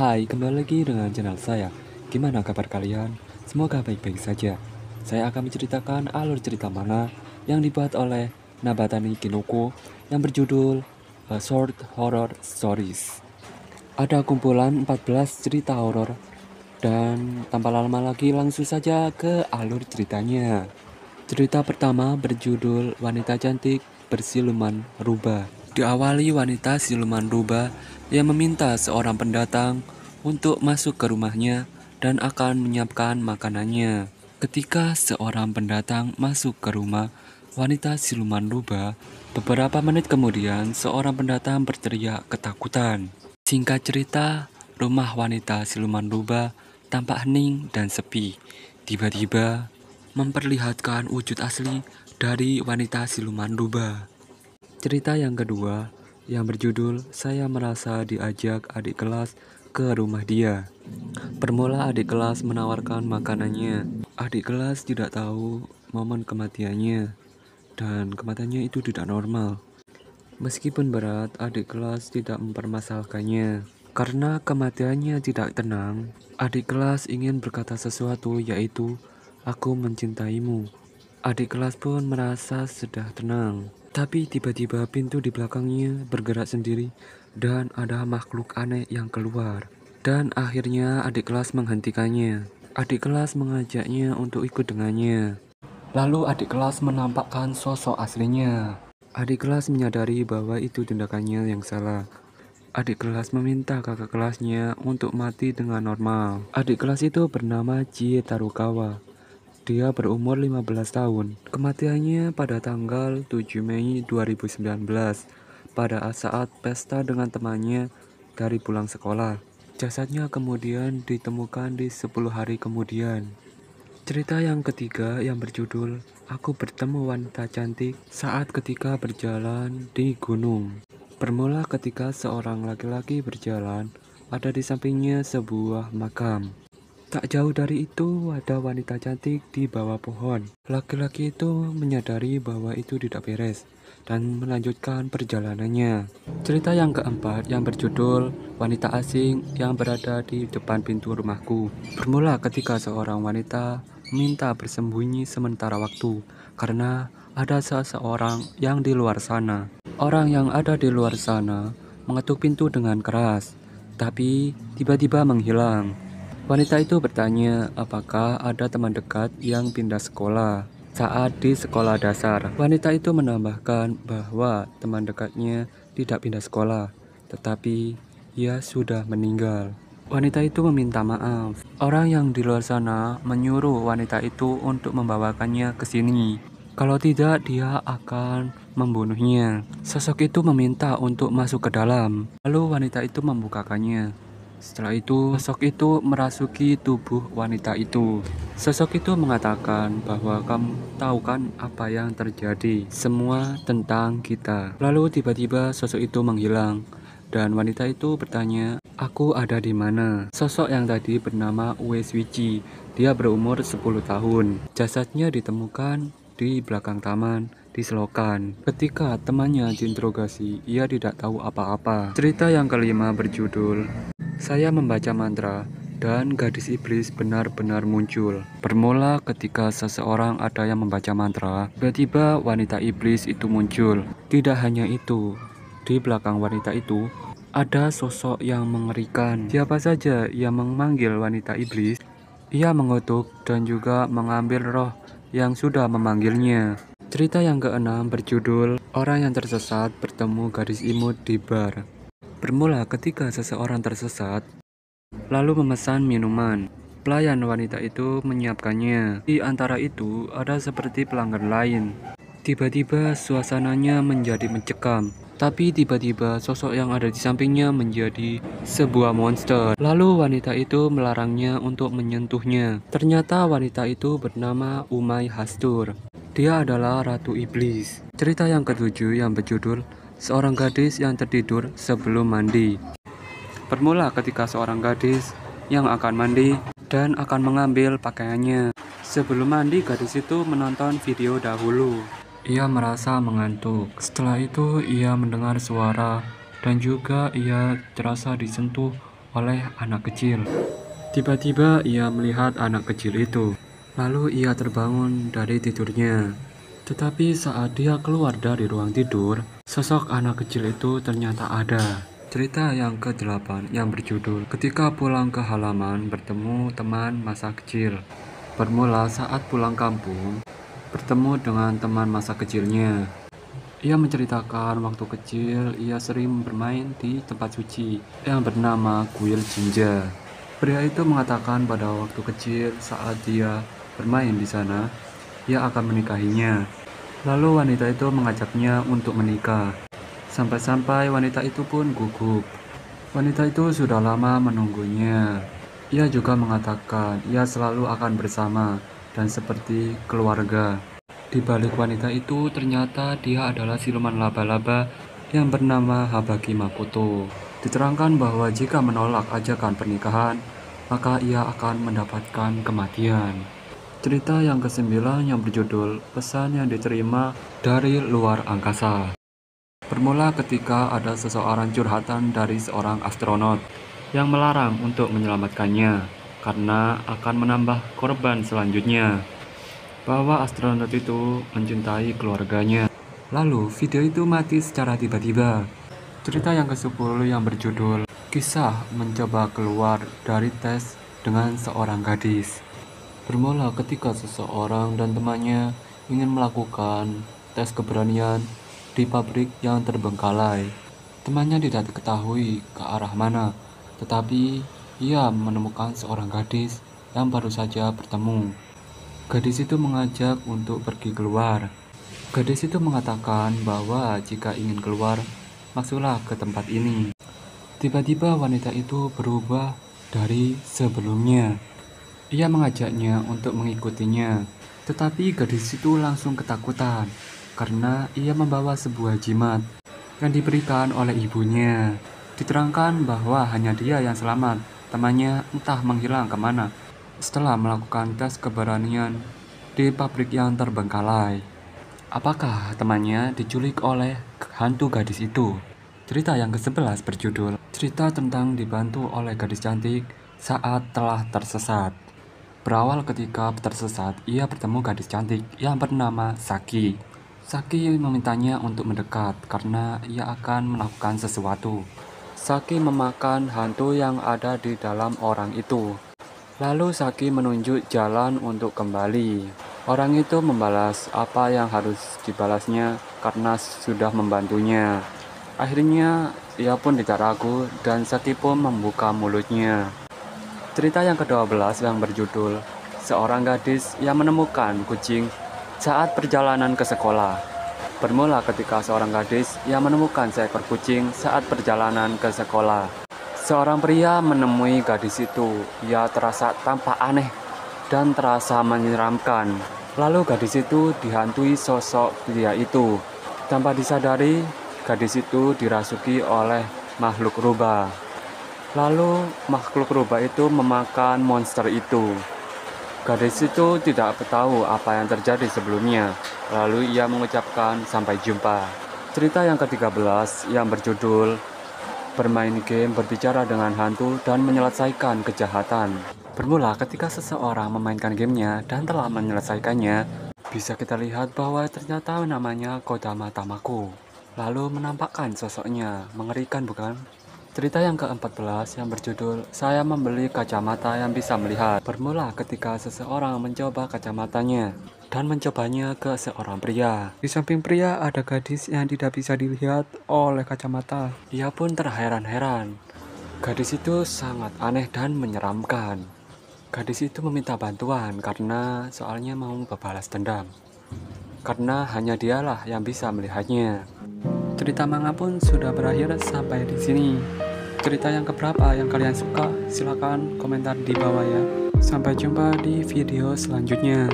Hai, kembali lagi dengan channel saya. Gimana kabar kalian? Semoga baik-baik saja. Saya akan menceritakan alur cerita manga yang dibuat oleh Nabatani Kinoko yang berjudul Short Horror Stories. Ada kumpulan 14 cerita horor dan tanpa lama lagi langsung saja ke alur ceritanya. Cerita pertama berjudul Wanita Cantik Bersiluman Rubah. Diawali wanita siluman rubah yang meminta seorang pendatang untuk masuk ke rumahnya dan akan menyiapkan makanannya. Ketika seorang pendatang masuk ke rumah wanita siluman rubah, beberapa menit kemudian seorang pendatang berteriak ketakutan. Singkat cerita, rumah wanita siluman rubah tampak hening dan sepi. Tiba-tiba memperlihatkan wujud asli dari wanita siluman rubah. Cerita yang kedua yang berjudul Saya Merasa Diajak Adik Kelas ke Rumah Dia. Bermula adik kelas menawarkan makanannya. Adik kelas tidak tahu momen kematiannya dan kematiannya itu tidak normal. Meskipun berat, adik kelas tidak mempermasalahkannya. Karena kematiannya tidak tenang, adik kelas ingin berkata sesuatu yaitu, "Aku mencintaimu." Adik kelas pun merasa sudah tenang. Tapi tiba-tiba pintu di belakangnya bergerak sendiri dan ada makhluk aneh yang keluar. Dan akhirnya adik kelas menghentikannya. Adik kelas mengajaknya untuk ikut dengannya. Lalu adik kelas menampakkan sosok aslinya. Adik kelas menyadari bahwa itu tindakannya yang salah. Adik kelas meminta kakak kelasnya untuk mati dengan normal. Adik kelas itu bernama Jie Tarukawa. Dia berumur 15 tahun. Kematiannya pada tanggal 7 Mei 2019 pada saat pesta dengan temannya dari pulang sekolah. Jasadnya kemudian ditemukan di 10 hari kemudian. Cerita yang ketiga yang berjudul Aku Bertemu Wanita Cantik Saat Ketika Berjalan di Gunung. Bermula ketika seorang laki-laki berjalan, ada di sampingnya sebuah makam. Tak jauh dari itu ada wanita cantik di bawah pohon. Laki-laki itu menyadari bahwa itu tidak beres dan melanjutkan perjalanannya. Cerita yang keempat yang berjudul Wanita Asing yang Berada di Depan Pintu Rumahku. Bermula ketika seorang wanita minta bersembunyi sementara waktu karena ada seseorang yang di luar sana. Orang yang ada di luar sana mengetuk pintu dengan keras, tapi tiba-tiba menghilang. Wanita itu bertanya apakah ada teman dekat yang pindah sekolah saat di sekolah dasar. Wanita itu menambahkan bahwa teman dekatnya tidak pindah sekolah, tetapi ia sudah meninggal. Wanita itu meminta maaf. Orang yang di luar sana menyuruh wanita itu untuk membawakannya ke sini. Kalau tidak, dia akan membunuhnya. Sosok itu meminta untuk masuk ke dalam. Lalu wanita itu membukakannya. Setelah itu, sosok itu merasuki tubuh wanita itu. Sosok itu mengatakan bahwa kamu tahu kan apa yang terjadi, semua tentang kita. Lalu tiba-tiba sosok itu menghilang dan wanita itu bertanya, "Aku ada di mana?" Sosok yang tadi bernama Ueswichi. Dia berumur 10 tahun. Jasadnya ditemukan di belakang taman di selokan. Ketika temannya diinterogasi, ia tidak tahu apa-apa. Cerita yang kelima berjudul Saya Membaca Mantra dan Gadis Iblis Benar-benar Muncul. Bermula ketika seseorang ada yang membaca mantra, tiba-tiba wanita iblis itu muncul. Tidak hanya itu, di belakang wanita itu ada sosok yang mengerikan. Siapa saja yang memanggil wanita iblis, ia mengutuk dan juga mengambil roh yang sudah memanggilnya. Cerita yang keenam berjudul Orang yang Tersesat Bertemu Gadis Imut di Bar. Bermula ketika seseorang tersesat, lalu memesan minuman. Pelayan wanita itu menyiapkannya. Di antara itu ada seperti pelanggan lain. Tiba-tiba suasananya menjadi mencekam. Tapi tiba-tiba sosok yang ada di sampingnya menjadi sebuah monster. Lalu wanita itu melarangnya untuk menyentuhnya. Ternyata wanita itu bernama Umay Hastur. Dia adalah Ratu Iblis. Cerita yang ketujuh yang berjudul Seorang Gadis yang Tertidur Sebelum Mandi. Bermula ketika seorang gadis yang akan mandi dan akan mengambil pakaiannya. Sebelum mandi, gadis itu menonton video dahulu. Ia merasa mengantuk. Setelah itu ia mendengar suara dan juga ia terasa disentuh oleh anak kecil. Tiba-tiba ia melihat anak kecil itu. Lalu ia terbangun dari tidurnya. Tetapi saat dia keluar dari ruang tidur, sosok anak kecil itu ternyata ada. Cerita yang ke-8 yang berjudul Ketika Pulang ke Halaman Bertemu Teman Masa Kecil. Bermula saat pulang kampung, bertemu dengan teman masa kecilnya. Ia menceritakan waktu kecil ia sering bermain di tempat suci yang bernama Kuil Jinja. Pria itu mengatakan pada waktu kecil saat dia bermain di sana, ia akan menikahinya. Lalu wanita itu mengajaknya untuk menikah. Sampai-sampai wanita itu pun gugup. Wanita itu sudah lama menunggunya. Ia juga mengatakan ia selalu akan bersama dan seperti keluarga. Di balik wanita itu ternyata dia adalah siluman laba-laba yang bernama Habaki Makoto. Diterangkan bahwa jika menolak ajakan pernikahan, maka ia akan mendapatkan kematian. Cerita yang ke-9 yang berjudul Pesan yang diterima dari luar angkasa. Bermula ketika ada seseorang curhatan dari seorang astronot yang melarang untuk menyelamatkannya karena akan menambah korban selanjutnya. Bahwa astronot itu mencintai keluarganya. Lalu video itu mati secara tiba-tiba. Cerita yang ke-10 yang berjudul Kisah Mencoba Keluar dari Tes dengan Seorang Gadis. Bermula ketika seseorang dan temannya ingin melakukan tes keberanian di pabrik yang terbengkalai. Temannya tidak diketahui ke arah mana, tetapi ia menemukan seorang gadis yang baru saja bertemu. Gadis itu mengajak untuk pergi keluar. Gadis itu mengatakan bahwa jika ingin keluar, masuklah ke tempat ini. Tiba-tiba wanita itu berubah dari sebelumnya. Ia mengajaknya untuk mengikutinya, tetapi gadis itu langsung ketakutan karena ia membawa sebuah jimat yang diberikan oleh ibunya. Diterangkan bahwa hanya dia yang selamat, temannya entah menghilang kemana setelah melakukan tes keberanian di pabrik yang terbengkalai. Apakah temannya diculik oleh hantu gadis itu? Cerita yang ke-11 berjudul Cerita tentang dibantu oleh gadis cantik saat telah tersesat. Berawal ketika tersesat, ia bertemu gadis cantik yang bernama Saki. Saki memintanya untuk mendekat karena ia akan melakukan sesuatu. Saki memakan hantu yang ada di dalam orang itu. Lalu Saki menunjuk jalan untuk kembali. Orang itu membalas apa yang harus dibalasnya karena sudah membantunya. Akhirnya ia pun tidak ragu dan Saki pun membuka mulutnya. Cerita yang ke-12 yang berjudul Seorang Gadis yang Menemukan Kucing Saat Perjalanan ke Sekolah. Bermula ketika seorang gadis yang menemukan seekor kucing saat perjalanan ke sekolah. Seorang pria menemui gadis itu. Ia terasa tampak aneh dan terasa menyeramkan. Lalu gadis itu dihantui sosok pria itu. Tanpa disadari, gadis itu dirasuki oleh makhluk rubah. Lalu makhluk rubah itu memakan monster itu. Gadis itu tidak tahu apa yang terjadi sebelumnya. Lalu ia mengucapkan sampai jumpa. Cerita yang ke-13 yang berjudul Bermain game berbicara dengan hantu dan menyelesaikan kejahatan. Bermula ketika seseorang memainkan gamenya dan telah menyelesaikannya, bisa kita lihat bahwa ternyata namanya Kodama Tamako. Lalu menampakkan sosoknya, mengerikan bukan? Cerita yang ke-14 yang berjudul Saya Membeli Kacamata yang Bisa Melihat. Bermula ketika seseorang mencoba kacamatanya dan mencobanya ke seorang pria. Di samping pria ada gadis yang tidak bisa dilihat oleh kacamata. Ia pun terheran-heran. Gadis itu sangat aneh dan menyeramkan. Gadis itu meminta bantuan karena soalnya mau berbalas dendam. Karena hanya dialah yang bisa melihatnya. Cerita manga pun sudah berakhir sampai di sini. Cerita yang keberapa yang kalian suka? Silahkan komentar di bawah ya. Sampai jumpa di video selanjutnya.